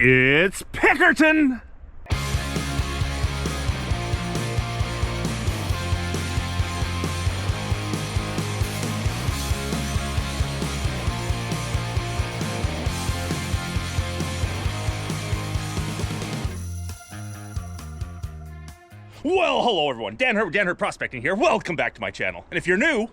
It's Pickerton! Well, hello everyone, Dan Hurd Prospecting here. Welcome back to my channel. And if you're new,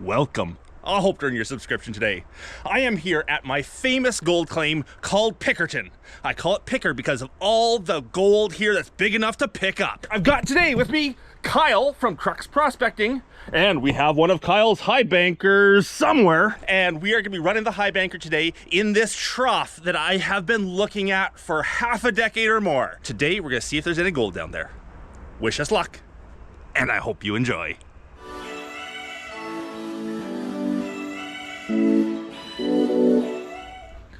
welcome. I hope to earn your subscription today. I am here at my famous gold claim called Pickerton. I call it Picker because of all the gold here that's big enough to pick up. I've got today with me Cyle from Crux Prospecting, and we have one of Kyle's high bankers somewhere, and we are gonna be running the high banker today in this trough that I have been looking at for half a decade or more. Today, we're gonna see if there's any gold down there. Wish us luck, and I hope you enjoy.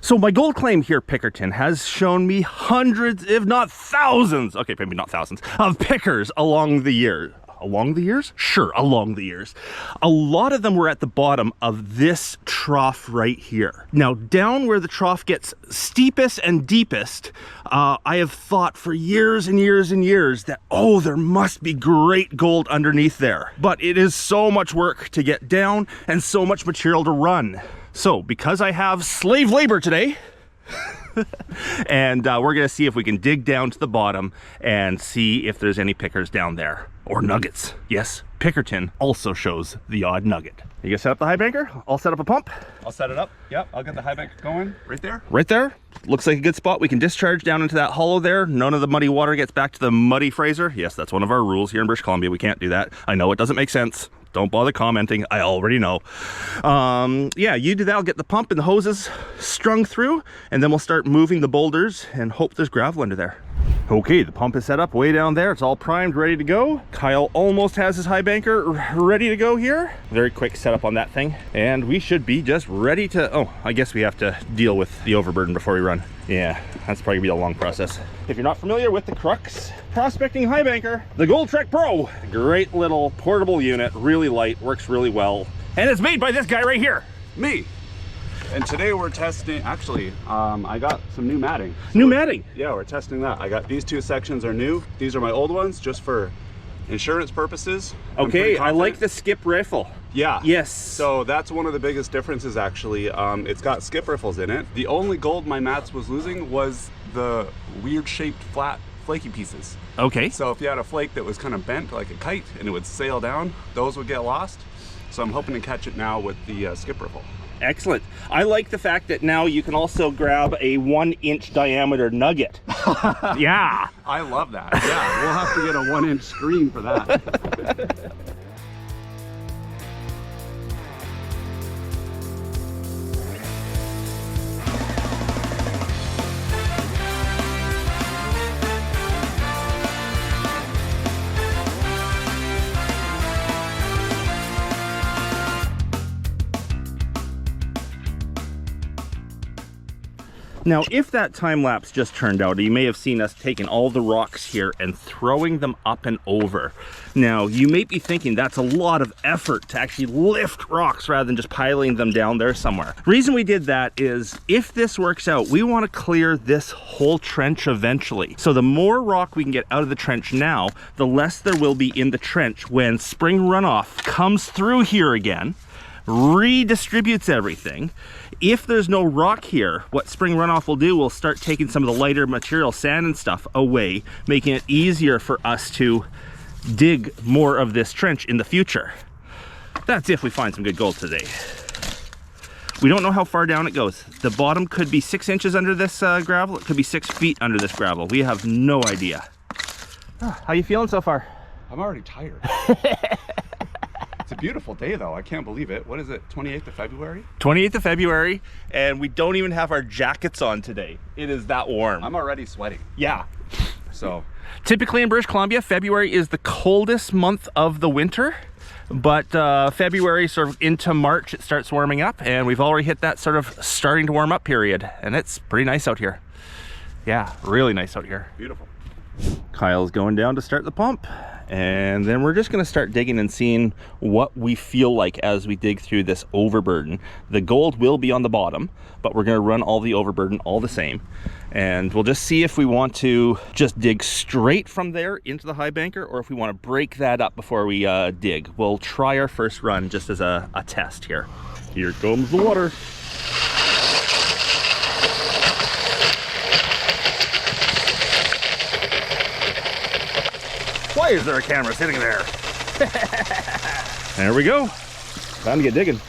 So my gold claim here, Pickerton, has shown me hundreds, if not thousands, okay, maybe not thousands, of pickers along the years. Along the years? Sure, along the years. A lot of them were at the bottom of this trough right here. Now, down where the trough gets steepest and deepest, I have thought for years and years and years that, oh, there must be great gold underneath there. But it is so much work to get down and so much material to run. So, because I have slave labor today, and we're gonna see if we can dig down to the bottom and see if there's any pickers down there. Or nuggets. Yes, Pickerton also shows the odd nugget. You gonna set up the high banker? I'll set up a pump. I'll set it up. Yep, I'll get the high banker going right there. Right there. Looks like a good spot. We can discharge down into that hollow there. None of the muddy water gets back to the muddy Fraser. Yes, that's one of our rules here in British Columbia. We can't do that. I know it doesn't make sense. Don't bother commenting. I already know. Yeah, you do that. I'll get the pump and the hoses strung through, and then we'll start moving the boulders and hope there's gravel under there. Okay, the pump is set up way down there. It's all primed, ready to go. Cyle almost has his high banker ready to go here. Very quick setup on that thing. And we should be just ready to, oh, I guess we have to deal with the overburden before we run. Yeah, that's probably gonna be a long process. If you're not familiar with the Crux Prospecting high banker, the Gold Trek Pro, great little portable unit, really light, works really well. And it's made by this guy right here. Me. And today we're testing, actually, I got some new matting. So new matting? Yeah, we're testing that. I got these two sections are new. These are my old ones just for insurance purposes. Okay, I like the skip riffle. Yeah. Yes. So that's one of the biggest differences actually. It's got skip riffles in it. The only gold my mats was losing was the weird shaped flat flaky pieces. Okay. So if you had a flake that was kind of bent like a kite and it would sail down, those would get lost. So I'm hoping to catch it now with the skip riffle. Excellent. I like the fact that now you can also grab a 1-inch diameter nugget. Yeah. I love that. Yeah, we'll have to get a 1-inch screen for that. Now, if that time lapse just turned out, you may have seen us taking all the rocks here and throwing them up and over. Now, you may be thinking that's a lot of effort to actually lift rocks rather than just piling them down there somewhere. The reason we did that is if this works out, we want to clear this whole trench eventually. So the more rock we can get out of the trench now, the less there will be in the trench when spring runoff comes through here again, redistributes everything. If there's no rock here, what spring runoff will do, will start taking some of the lighter material, sand and stuff, away, making it easier for us to dig more of this trench in the future. That's if we find some good gold today. We don't know how far down it goes. The bottom could be 6 inches under this gravel. It could be 6 feet under this gravel. We have no idea. How you feeling so far? I'm already tired. It's a beautiful day though, I can't believe it. What is it, 28th of February? 28th of February, and we don't even have our jackets on today. It is that warm. I'm already sweating. Yeah. So. Typically in British Columbia, February is the coldest month of the winter, but February sort of into March, it starts warming up, and we've already hit that sort of starting to warm up period, and it's pretty nice out here. Yeah, really nice out here. Beautiful. Kyle's going down to start the pump, and then we're just going to start digging and seeing what we feel like as we dig through this overburden. The gold will be on the bottom, but we're going to run all the overburden all the same, and we'll just see if we want to just dig straight from there into the high banker, or if we want to break that up before we dig. We'll try our first run just as a test here. Here comes the water. Why is there a camera sitting there? There we go. Time to get digging.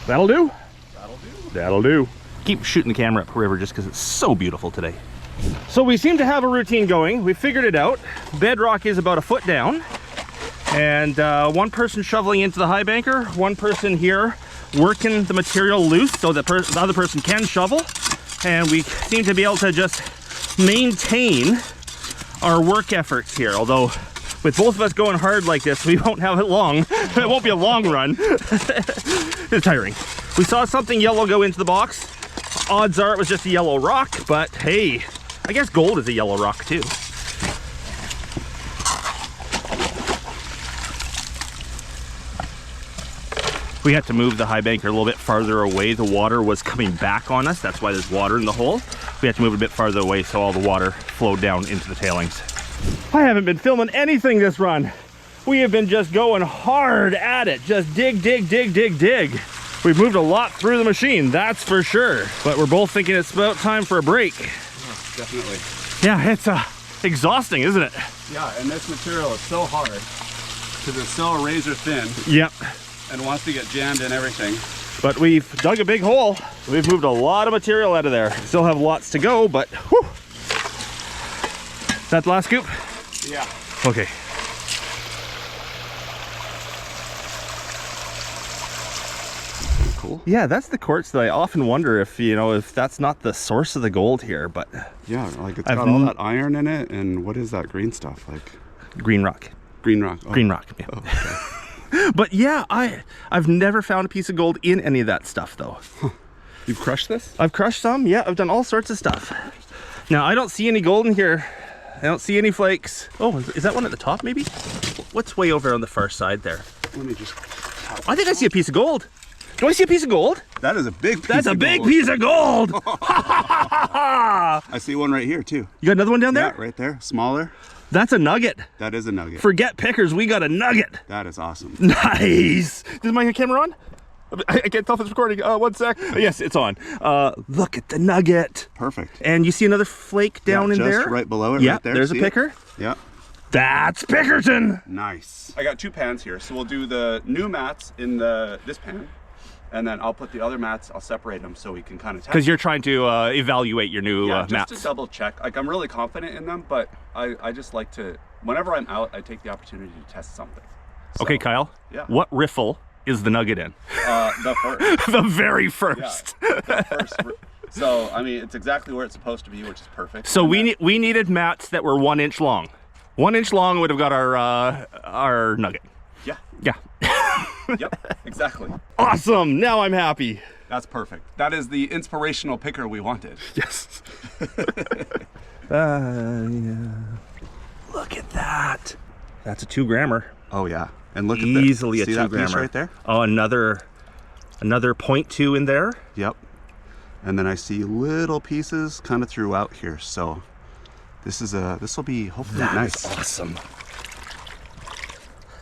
That'll do? That'll do. That'll do. Keep shooting the camera up river just because it's so beautiful today. So we seem to have a routine going. We figured it out. Bedrock is about a foot down. And one person shoveling into the high banker, one person here working the material loose so that the other person can shovel. And we seem to be able to just maintain our work efforts here. Although with both of us going hard like this, we won't have it long. It won't be a long run. It's tiring. We saw something yellow go into the box. Odds are it was just a yellow rock, but hey, I guess gold is a yellow rock too. We had to move the high banker a little bit farther away. The water was coming back on us. That's why there's water in the hole. We had to move it a bit farther away so all the water flowed down into the tailings. I haven't been filming anything this run. We have been just going hard at it. Just dig, dig, dig, dig, dig. We've moved a lot through the machine, that's for sure. But we're both thinking it's about time for a break. Oh, definitely. Yeah, it's exhausting, isn't it? Yeah, and this material is so hard because it's so razor thin. Yep. And wants to get jammed in everything. But we've dug a big hole. We've moved a lot of material out of there. Still have lots to go, but whew. Is that the last scoop? Yeah. Okay. Cool. Yeah, that's the quartz that I often wonder if, you know, if that's not the source of the gold here, but Yeah, like it's got all that iron in it, and what is that green stuff? Like green rock. green rock. Oh. Green rock. Yeah. Oh, okay. But yeah, I've never found a piece of gold in any of that stuff though. Huh. You've crushed this? I've crushed some, yeah, I've done all sorts of stuff. Now I don't see any gold in here. I don't see any flakes. Oh, is that one at the top maybe? What's way over on the far side there? Let me just... I think I see a piece of gold. Do I see a piece of gold? That is a big piece That's of a big gold. piece of gold! I see one right here too. You got another one down there? Yeah, right there, smaller. That's a nugget. That is a nugget. Forget pickers, we got a nugget. That is awesome. Nice. Is my camera on? I can't tell if it's recording. 1 sec. Yes, it's on. Look at the nugget. Perfect. And you see another flake down in just there? right below it, Yeah, right there. there's See a it? picker. Yeah. That's Pickerton. Nice. I got 2 pans here, so we'll do the new mats in this pan, and then I'll put the other mats, I'll separate them so we can kind of test. Because you're trying to evaluate your new just mats. to double check. Like I'm really confident in them, but I just like to, whenever I'm out, I take the opportunity to test something. So, Okay, Kyle. Yeah. What riffle is the nugget in? The first. The very first. Yeah, the first. So I mean, it's exactly where it's supposed to be, which is perfect. So we needed mats that were 1 inch long. 1 inch long would have got our nugget. Yeah. Yeah. Yep. Exactly. Awesome. Now I'm happy. That's perfect. That is the inspirational picker we wanted. Yes. Yeah. Look at that. That's a 2-grammer. Oh yeah. And look Easily at a see 2-grammer that piece right there. Oh, another 0.2 in there. Yep. And then I see little pieces kind of throughout here. So this will be hopefully nice. Awesome.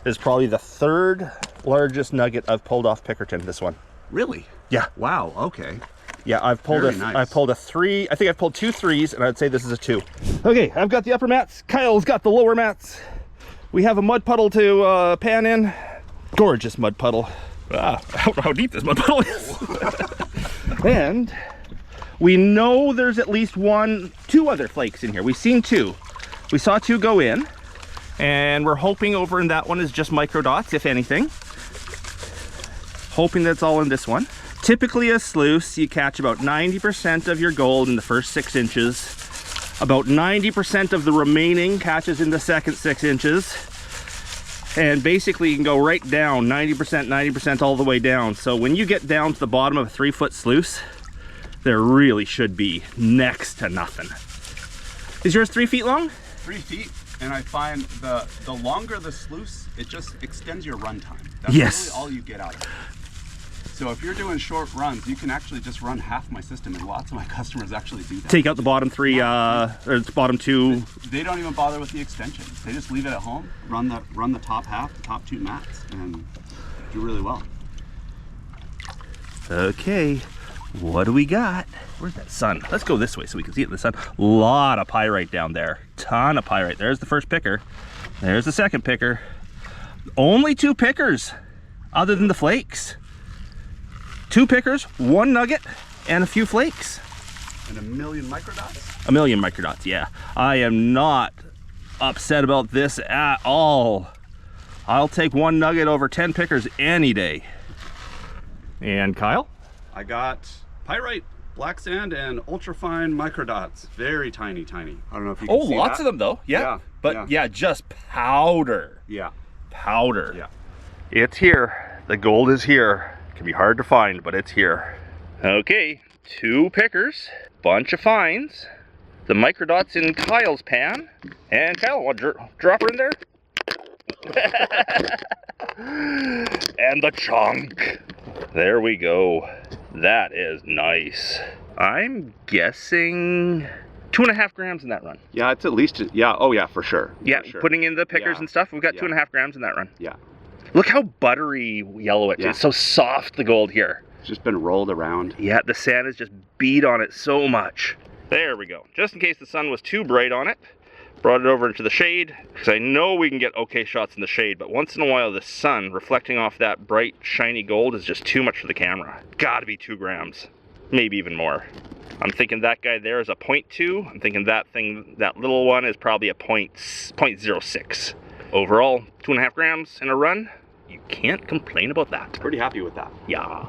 This is probably the 3rd largest nugget I've pulled off Pickerton. This one. Really? Yeah. Wow. Okay. Yeah, I've pulled Very nice. I pulled a 3. I think I've pulled 2 3s, and I'd say this is a 2. Okay, I've got the upper mats. Kyle's got the lower mats. We have a mud puddle to pan in. Gorgeous mud puddle. I don't know how deep this mud puddle is. And we know there's at least 2 other flakes in here. We've seen 2. We saw 2 go in, and we're hoping over in that one is just micro dots, if anything. Hoping that's all in this one. Typically a sluice, you catch about 90% of your gold in the first 6 inches. About 90% of the remaining catches in the second 6 inches. And basically you can go right down 90% all the way down. So when you get down to the bottom of a 3-foot sluice, there really should be next to nothing. Is yours 3 feet long? 3 feet. And I find the longer the sluice, it just extends your run time. That's Yes. really all you get out of it. So if you're doing short runs, you can actually just run half my system, and lots of my customers actually do that. Take out the bottom three, or the bottom two. They don't even bother with the extensions. They just leave it at home, run the top half, the top 2 mats, and do really well. Okay, what do we got? Where's that sun? Let's go this way so we can see it in the sun. Lot of pyrite down there. Ton of pyrite. There's the first picker. There's the second picker. Only 2 pickers, other than the flakes. 2 pickers, 1 nugget, and a few flakes. And 1,000,000 microdots? 1,000,000 microdots, yeah. I am not upset about this at all. I'll take 1 nugget over 10 pickers any day. And Kyle? I got pyrite, black sand, and ultrafine microdots. Very tiny. I don't know if you can see Lots that. of them though. Yeah. Yeah, But yeah. yeah, just powder. Yeah. Powder. Yeah. It's here. The gold is here. It can be hard to find, but it's here. Okay, 2 pickers, bunch of fines, the microdots in Kyle's pan, and Kyle, want to drop her in there? And the chunk. There we go. That is nice. I'm guessing 2.5 grams in that run. Yeah, it's at least, yeah, oh yeah, for sure. Yeah, For sure. putting in the pickers Yeah. and stuff, we've got Yeah. 2.5 grams in that run. Yeah. Look how buttery yellow it is. Yeah. It's so soft, the gold here. It's just been rolled around. Yeah, the sand has just beat on it so much. There we go. Just in case the sun was too bright on it, brought it over into the shade, because I know we can get okay shots in the shade, but once in a while the sun reflecting off that bright, shiny gold is just too much for the camera. Gotta be 2 grams, maybe even more. I'm thinking that guy there is a 0.2. I'm thinking that little one is probably a 0.06. Overall, 2.5 grams in a run. You can't complain about that. Pretty happy with that. Yeah.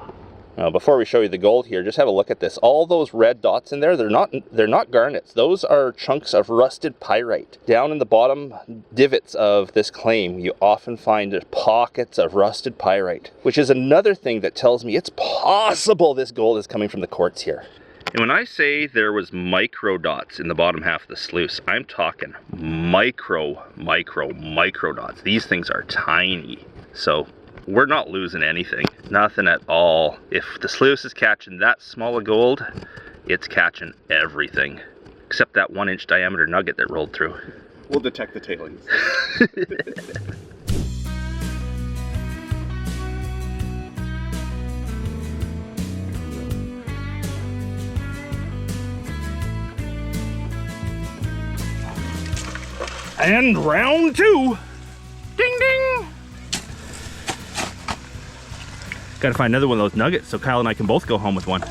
Now, before we show you the gold here, just have a look at this. All those red dots in there, they're not garnets. Those are chunks of rusted pyrite. Down in the bottom divots of this claim, you often find pockets of rusted pyrite, which is another thing that tells me it's possible this gold is coming from the quartz here. And when I say there was micro dots in the bottom half of the sluice, I'm talking micro dots. These things are tiny. So we're not losing anything, nothing at all. If the sluice is catching that small of gold, it's catching everything, except that 1-inch diameter nugget that rolled through. We'll detect the tailings. And round 2. Ding ding. Gotta find another one of those nuggets so Kyle and I can both go home with one.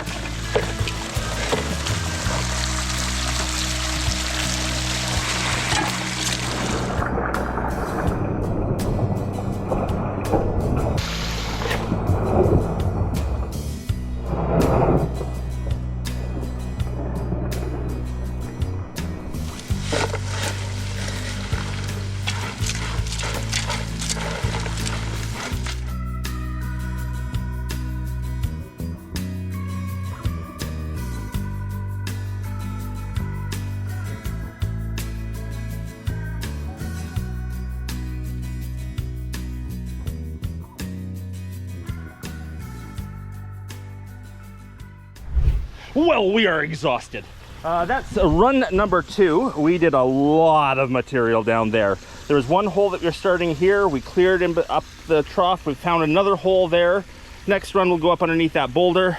Well, we are exhausted. That's run number 2. We did a lot of material down there. There was one hole that we're starting here. We cleared up the trough. We found another hole there. Next run, we'll go up underneath that boulder.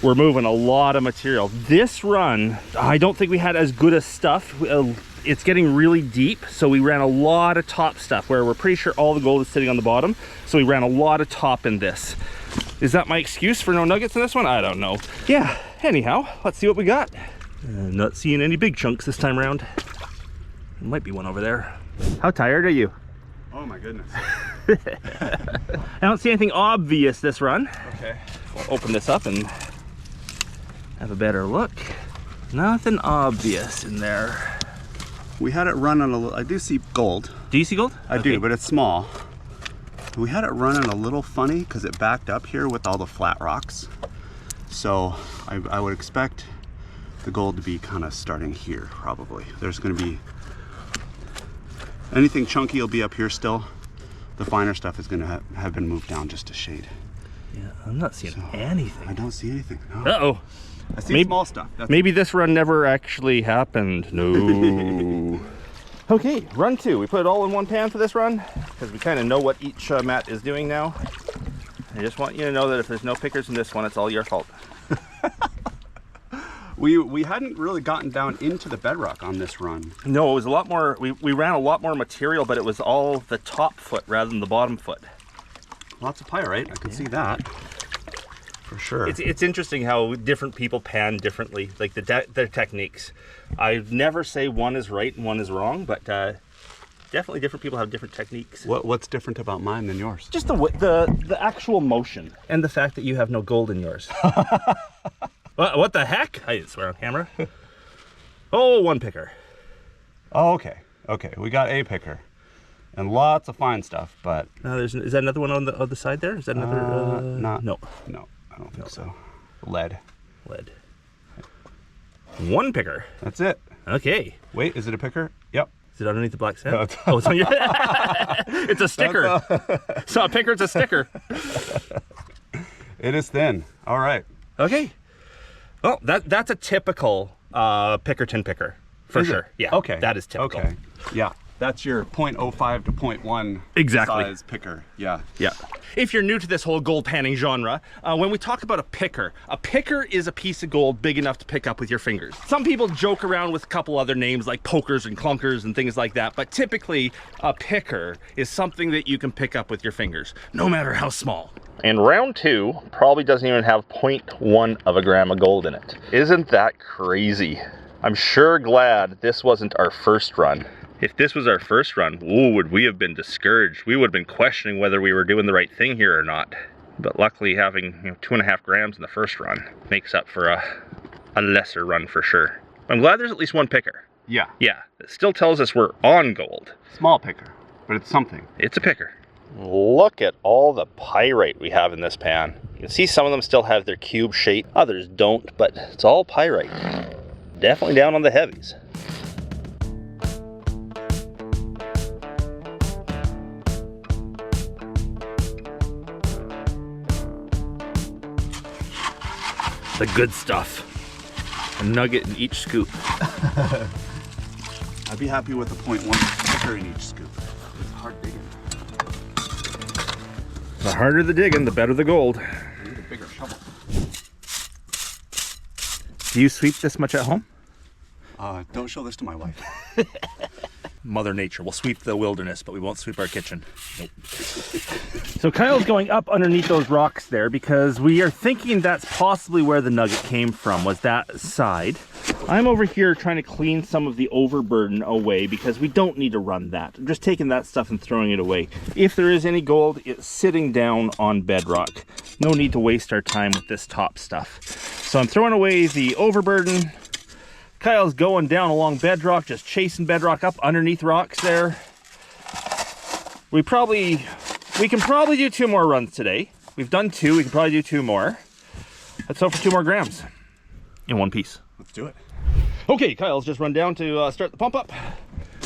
We're moving a lot of material. This run, I don't think we had as good a stuff. It's getting really deep, so we ran a lot of top stuff where we're pretty sure all the gold is sitting on the bottom. So we ran a lot of top in this. Is that my excuse for no nuggets in this one? I don't know. Yeah, anyhow, let's see what we got. Not seeing any big chunks this time around. There might be one over there. How tired are you? Oh my goodness. I don't see anything obvious this run. Okay. We'll open this up and have a better look. Nothing obvious in there. We had it run on a little, I do see gold. Do you see gold? I do, but it's small. We had it running a little funny because it backed up here with all the flat rocks. So I would expect the gold to be kind of starting here probably. There's going to be Anything chunky will be up here still. The finer stuff is gonna have been moved down just to shade. Yeah, I'm not seeing anything. I don't see anything. No. Uh-oh. I see small stuff. Maybe this run never actually happened. No. Okay, run 2. We put it all in one pan for this run because we kind of know what each mat is doing now. I just want you to know that if there's no pickers in this one, it's all your fault. We hadn't really gotten down into the bedrock on this run. No, it was a lot more, we ran a lot more material, but it was all the top foot rather than the bottom foot. Lots of pyrite, I can see that. For sure. It's interesting how different people pan differently, like their techniques. I never say one is right and one is wrong, but definitely different people have different techniques. What's different about mine than yours? Just the actual motion and the fact that you have no gold in yours. What the heck? I didn't swear on camera. Oh, one picker. Oh, okay. Okay, we got a picker. And lots of fine stuff, but... is that another one on the other side there? Is that another... No. No, I don't think so. Lead. One picker. That's it. Okay. Wait, is it a picker? Yep. Is it underneath the black sand? Oh, it's on your... It's a sticker. It's not a picker, it's a sticker. It is thin. All right. Okay. Oh, that's a typical Pickerton picker, for sure. Yeah. Okay. That is typical. Okay. Yeah. That's your 0.05 to 0.1 exactly size picker. Yeah. Yeah. If you're new to this whole gold panning genre, when we talk about a picker is a piece of gold big enough to pick up with your fingers. Some people joke around with a couple other names like pokers and clunkers and things like that, but typically a picker is something that you can pick up with your fingers, no matter how small. And round 2 probably doesn't even have 0.1 of a gram of gold in it. Isn't that crazy? I'm sure glad this wasn't our first run. If this was our first run, ooh, would we have been discouraged? We would have been questioning whether we were doing the right thing here or not. But luckily having 2.5 grams in the first run makes up for a lesser run for sure. I'm glad there's at least one picker. Yeah. Yeah, it still tells us we're on gold. Small picker, but it's something. It's a picker. Look at all the pyrite we have in this pan. You can see some of them still have their cube shape, others don't, but it's all pyrite. Definitely down on the heavies. The good stuff. A nugget in each scoop. I'd be happy with a 0.1 picker in each scoop. It's hard digging. The harder the digging, the better the gold. I need a bigger shovel. Do you sweep this much at home? Don't show this to my wife. Mother Nature. We'll sweep the wilderness, but we won't sweep our kitchen. Nope. So Kyle's going up underneath those rocks there because we are thinking that's possibly where the nugget came from, was that side. I'm over here trying to clean some of the overburden away because we don't need to run that. I'm just taking that stuff and throwing it away. If there is any gold, it's sitting down on bedrock. No need to waste our time with this top stuff. So I'm throwing away the overburden. Kyle's going down along bedrock, just chasing bedrock up underneath rocks there. We can probably do 2 more runs today. We've done 2, we can probably do 2 more. Let's hope for 2 more grams in one piece. Let's do it. Okay, Kyle's just run down to start the pump up.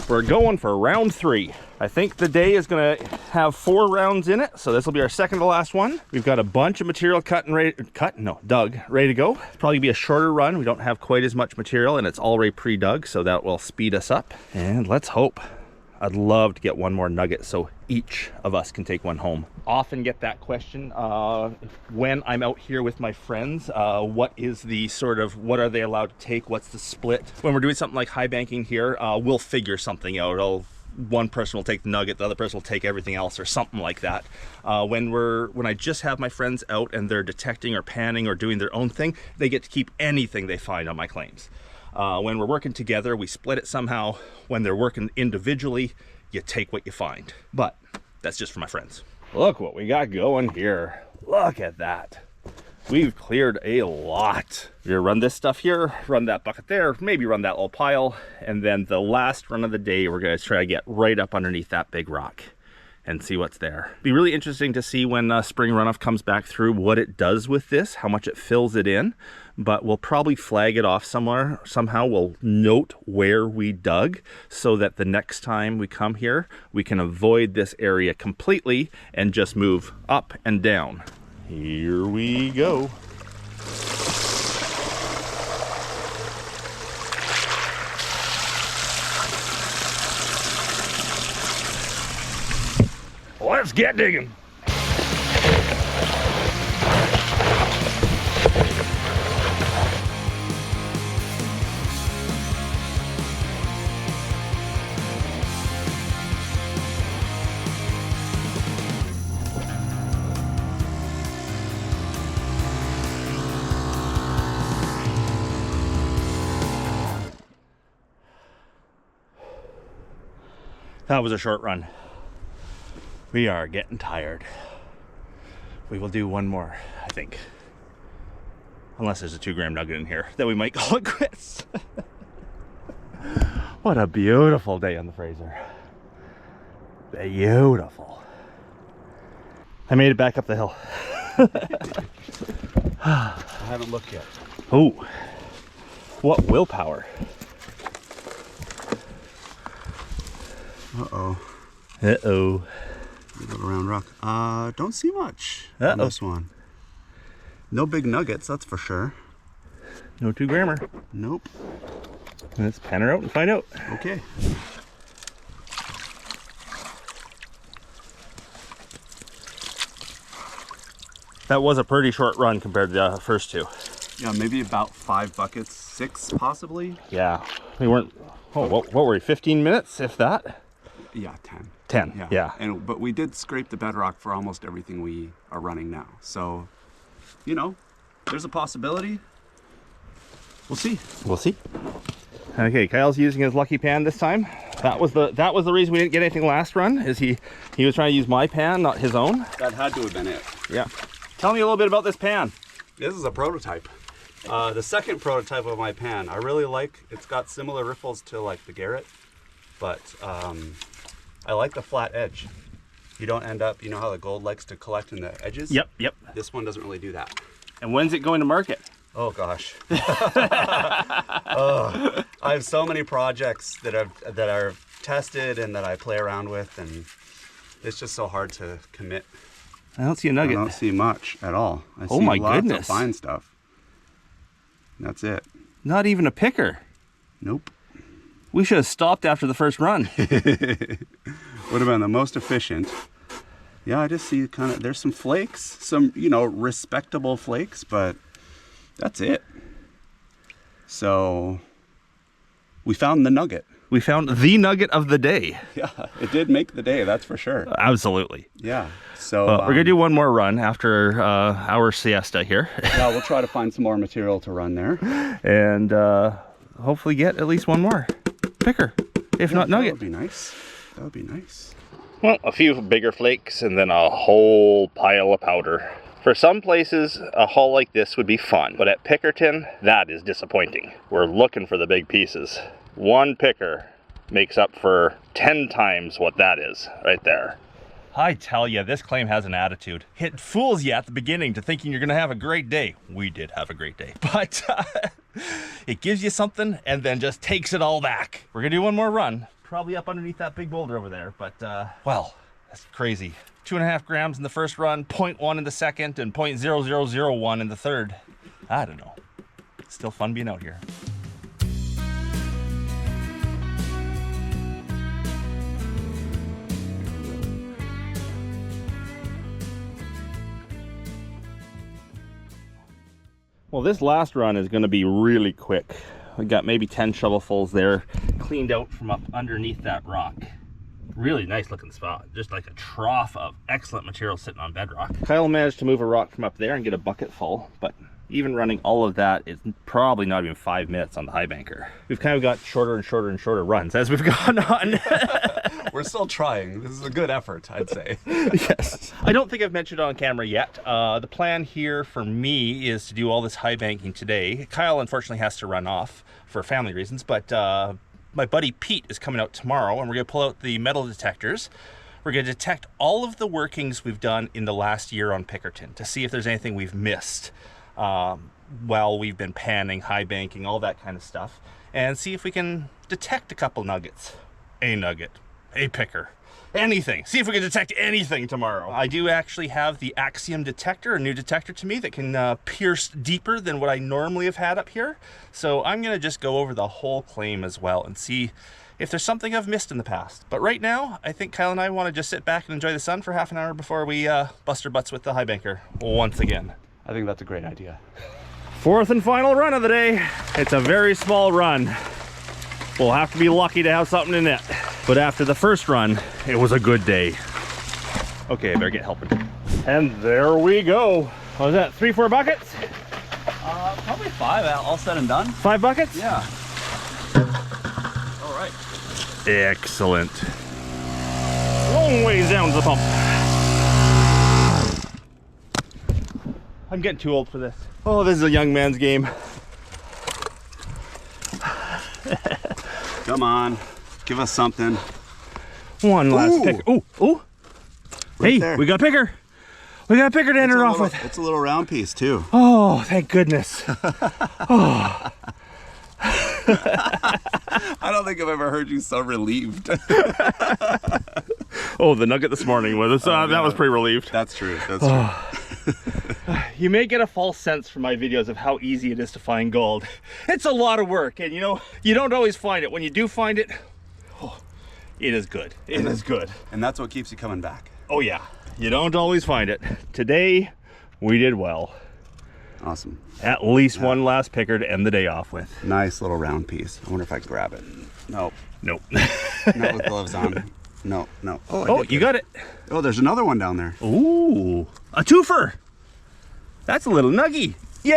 We're going for round 3. I think the day is gonna have 4 rounds in it, so this will be our second to last one. We've got a bunch of material dug, ready to go. It's probably gonna be a shorter run. We don't have quite as much material and it's already pre-dug, so that will speed us up. And let's hope. I'd love to get 1 more nugget so each of us can take 1 home. Often get that question when I'm out here with my friends. What is the what are they allowed to take? What's the split? When we're doing something like high banking here, we'll figure something out. One person will take the nugget, the other person will take everything else or something like that. When I just have my friends out and they're detecting or panning or doing their own thing, they get to keep anything they find on my claims. When we're working together, we split it somehow. When they're working individually, you take what you find. But that's just for my friends. Look what we got going here. Look at that. We've cleared a lot. We're gonna run this stuff here, run that bucket there, maybe run that little pile, and then the last run of the day, we're gonna try to get right up underneath that big rock. and see what's there. Be really interesting to see when spring runoff comes back through what it does with this, how much it fills it in, but we'll probably flag it off somewhere. Somehow we'll note where we dug so that the next time we come here, we can avoid this area completely and just move up and down. Here we go. Let's get digging. That was a short run. We are getting tired. We will do one more, I think. Unless there's a 2-gram nugget in here, then we might call it quits. What a beautiful day on the Fraser. Beautiful. I made it back up the hill. I haven't looked yet. Oh, what willpower. Uh-oh. Uh-oh. Go around rock. Don't see much on this one. No big nuggets, that's for sure. No 2-grammer. Nope. Let's pan her out and find out. Okay. That was a pretty short run compared to the first two. Yeah, maybe about 5 buckets, 6 possibly. Yeah, we weren't, oh, what were we, 15 minutes, if that? Yeah, 10. 10, yeah. But we did scrape the bedrock for almost everything we are running now. So, you know, there's a possibility. We'll see. We'll see. Okay, Kyle's using his lucky pan this time. That was the reason we didn't get anything last run, is he was trying to use my pan, not his own. That had to have been it. Yeah. Tell me a little bit about this pan. This is a prototype. The second prototype of my pan. I really like, it's got similar riffles to like the Garrett, but I like the flat edge. You don't end up, you know how the gold likes to collect in the edges? Yep, yep. This one doesn't really do that. And when's it going to market? Oh gosh. I have so many projects that are tested and that I play around with, and it's just so hard to commit. I don't see a nugget. I don't see much at all. I see my lots goodness. of fine stuff. That's it. Not even a picker. Nope. We should have stopped after the first run. Would have been the most efficient. Yeah, I just see kind of, there's some flakes, some, you know, respectable flakes, but that's it. So we found the nugget. We found the nugget of the day. Yeah, it did make the day, that's for sure. Absolutely. Yeah. So we're gonna do one more run after our siesta here. Yeah, we'll try to find some more material to run there. And hopefully get at least one more picker, if not nugget. That would be nice. That would be nice. Well, a few bigger flakes and then a whole pile of powder. For some places, a haul like this would be fun, but at Pickerton, that is disappointing. We're looking for the big pieces. One picker makes up for 10 times what that is right there. I tell you, this claim has an attitude. It fools you at the beginning to thinking you're gonna have a great day. We did have a great day, but it gives you something and then just takes it all back. We're gonna do one more run, probably up underneath that big boulder over there, but well, that's crazy. 2.5 grams in the first run, 0.1 in the second, and 0.0001 in the third. I don't know. It's still fun being out here. Well, this last run is going to be really quick. We got maybe 10 shovelfuls there, cleaned out from up underneath that rock. Really nice looking spot, just like a trough of excellent material sitting on bedrock. Kyle managed to move a rock from up there and get a bucket full, but even running all of that is probably not even 5 minutes on the high banker. We've kind of got shorter and shorter and shorter runs as we've gone on. We're still trying. This is a good effort, I'd say. Yes. I don't think I've mentioned it on camera yet. The plan here for me is to do all this high banking today. Kyle unfortunately has to run off for family reasons, but my buddy Pete is coming out tomorrow, and we're gonna pull out the metal detectors, We're going to detect all of the workings we've done in the last year on Pickerton to see if there's anything we've missed while we've been panning, high banking, all that kind of stuff, and see if we can detect a couple nuggets. A nugget, a picker, anything. See if we can detect anything tomorrow. I do actually have the Axiom detector, a new detector to me that can pierce deeper than what I normally have had up here. So I'm gonna just go over the whole claim as well and see if there's something I've missed in the past. But right now, I think Cyle and I want to just sit back and enjoy the sun for half an hour before we bust our butts with the high banker once again. I think that's a great idea. Fourth and final run of the day. It's a very small run. We'll have to be lucky to have something in it. But after the first run, it was a good day. Okay, I better get helping. And there we go. What was that, 3-4 buckets? Probably 5, all said and done. 5 buckets? Yeah. All right. Excellent. Long ways down to the pump. I'm getting too old for this. Oh, this is a young man's game. Come on, give us something. One last picker. Ooh, ooh. Right hey, there. We got a picker. We got a picker to enter her off with. It's a little round piece too. Oh, thank goodness. Oh. I don't think I've ever heard you so relieved. Oh, the nugget this morning was that was pretty relieved. That's true. That's true. You may get a false sense from my videos of how easy it is to find gold. It's a lot of work, and you know, you don't always find it. When you do find it, oh, it is good. It is good. And that's what keeps you coming back. Oh yeah, you don't always find it. Today, we did well. Awesome. At least one last picker to end the day off with. Nice little round piece. I wonder if I can grab it. Nope. Nope. Not with gloves on. No, no. Oh, you got it. Oh, there's another one down there. Ooh, a twofer. That's a little nuggy. Yay!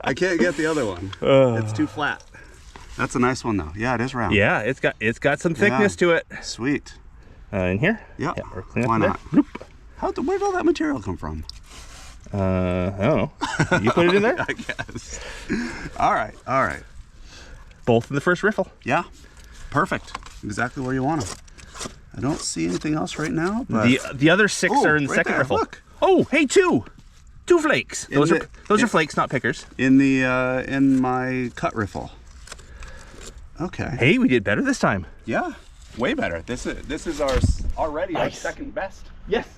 I can't get the other one. It's too flat. That's a nice one though. Yeah, it is round. Yeah, it's got some thickness to it. Sweet. In here? Yeah. We're clean Why up not? there. Where did all that material come from? I don't know. You put it in there? I guess. All right. All right. Both in the first riffle. Yeah. Perfect. Exactly where you want them. I don't see anything else right now. But... The other 6 are in the second riffle. Look. Oh, hey, 2 flakes. Those are flakes, not pickers. In the in my cut riffle. Okay. Hey, we did better this time. Yeah. Way better. This is already our second best. Yes.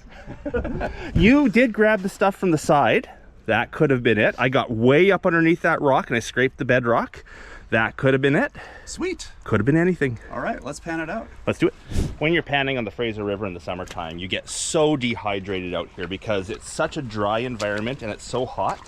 You did grab the stuff from the side. That could have been it. I got way up underneath that rock and I scraped the bedrock. That could have been it. Sweet. Could have been anything. All right, let's pan it out. Let's do it. When you're panning on the Fraser River in the summertime, you get so dehydrated out here because it's such a dry environment and it's so hot.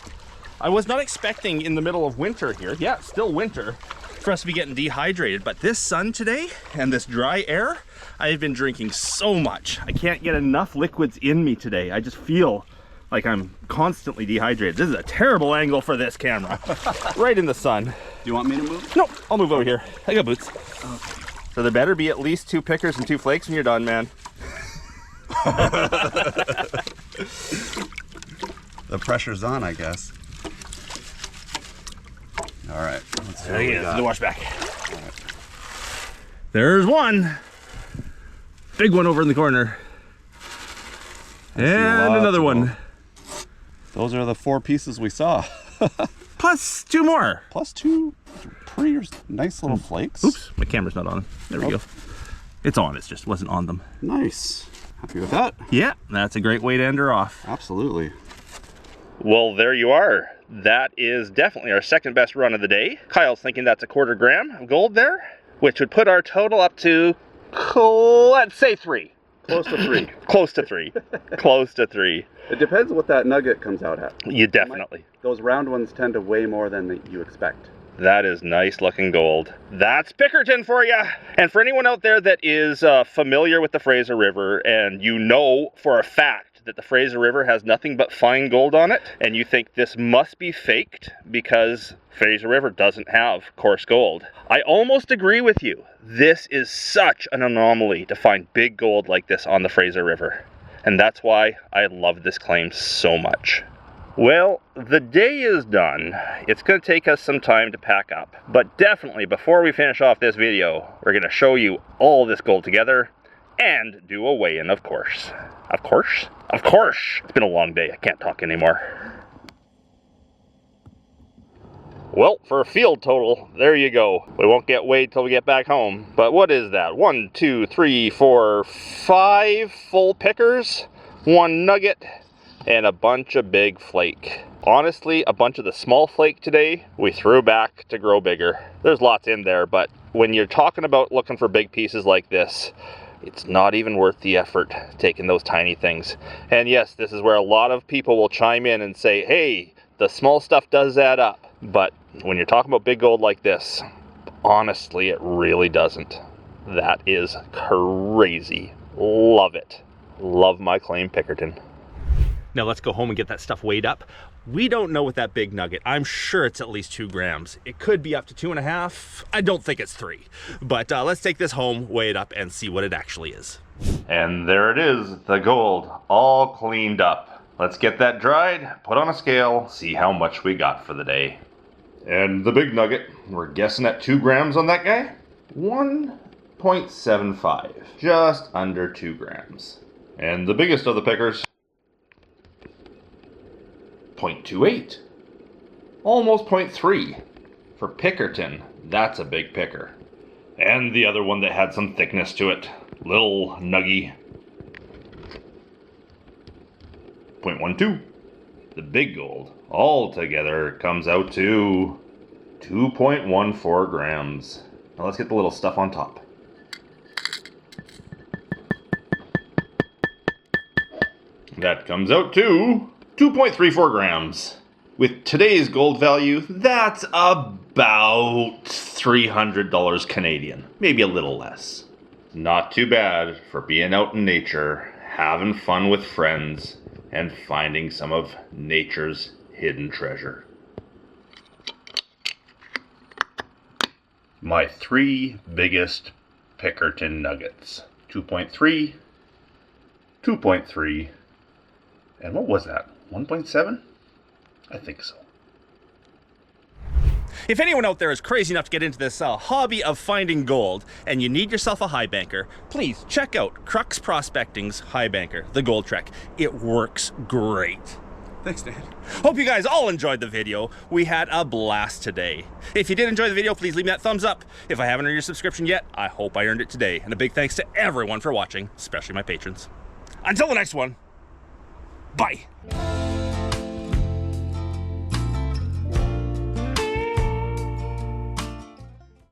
I was not expecting in the middle of winter here, yeah, still winter, for us to be getting dehydrated, but this sun today and this dry air, I have been drinking so much. I can't get enough liquids in me today. I just feel like I'm constantly dehydrated. This is a terrible angle for this camera. Right in the sun. Do you want me to move? No, I'll move over here. I got boots. Okay. So there better be at least 2 pickers and 2 flakes when you're done, man. The pressure's on, I guess. All right. Let's see what we got. The wash back. Right. There's one. Big one over in the corner. And another one. Those are the 4 pieces we saw. Plus 2 more. Plus 2 pretty nice little flakes. Oops, my camera's not on. There we go. It's on, it just wasn't on them. Nice. Happy with that? Yeah, that's a great way to end her off. Absolutely. Well, there you are. That is definitely our second best run of the day. Kyle's thinking that's a 1/4 gram of gold there, which would put our total up to, let's say 3. Close to 3. Close to 3. Close to 3. It depends what that nugget comes out at. You definitely. Those round ones tend to weigh more than you expect. That is nice looking gold. That's Pickerton for you. And for anyone out there that is familiar with the Fraser River and you know for a fact that the Fraser River has nothing but fine gold on it, and you think this must be faked because Fraser River doesn't have coarse gold, I almost agree with you. This is such an anomaly to find big gold like this on the Fraser River. And that's why I love this claim so much. Well, the day is done. It's going to take us some time to pack up, but definitely before we finish off this video, we're going to show you all this gold together and do a weigh-in, of course. Of course? Of course! It's been a long day. I can't talk anymore. Well, for a field total, there you go. We won't get weighed till we get back home. But what is that? 1, 2, 3, 4, 5 full pickers, 1 nugget, and a bunch of big flake. Honestly, a bunch of the small flake today, we threw back to grow bigger. There's lots in there, but when you're talking about looking for big pieces like this, it's not even worth the effort taking those tiny things. And yes, this is where a lot of people will chime in and say, hey, the small stuff does add up. But when you're talking about big gold like this, honestly, it really doesn't. That is crazy. Love it. Love my claim Pickerton. Now let's go home and get that stuff weighed up. We don't know with that big nugget. I'm sure it's at least 2 grams. It could be up to 2.5. I don't think it's 3. But let's take this home, weigh it up, and see what it actually is. And there it is, the gold, all cleaned up. Let's get that dried, put on a scale, see how much we got for the day. And the big nugget, we're guessing at 2 grams on that guy? 1.75, just under 2 grams. And the biggest of the pickers, 0.28, almost 0.3. For Pickerton, that's a big picker. And the other one that had some thickness to it, little nuggy, 0.12. The big gold all together comes out to 2.14 grams. Now let's get the little stuff on top. That comes out to 2.34 grams. With today's gold value, that's about $300 Canadian, maybe a little less. Not too bad for being out in nature, having fun with friends, and finding some of nature's hidden treasure. My 3 biggest Pickerton nuggets. 2.3, 2.3, and what was that? 1.7? I think so. If anyone out there is crazy enough to get into this hobby of finding gold and you need yourself a high banker, please check out Crux Prospecting's High Banker, the Gold Trek. It works great. Thanks, Dan. Hope you guys all enjoyed the video. We had a blast today. If you did enjoy the video, please leave me that thumbs up. If I haven't earned your subscription yet, I hope I earned it today. And a big thanks to everyone for watching, especially my patrons. Until the next one, bye.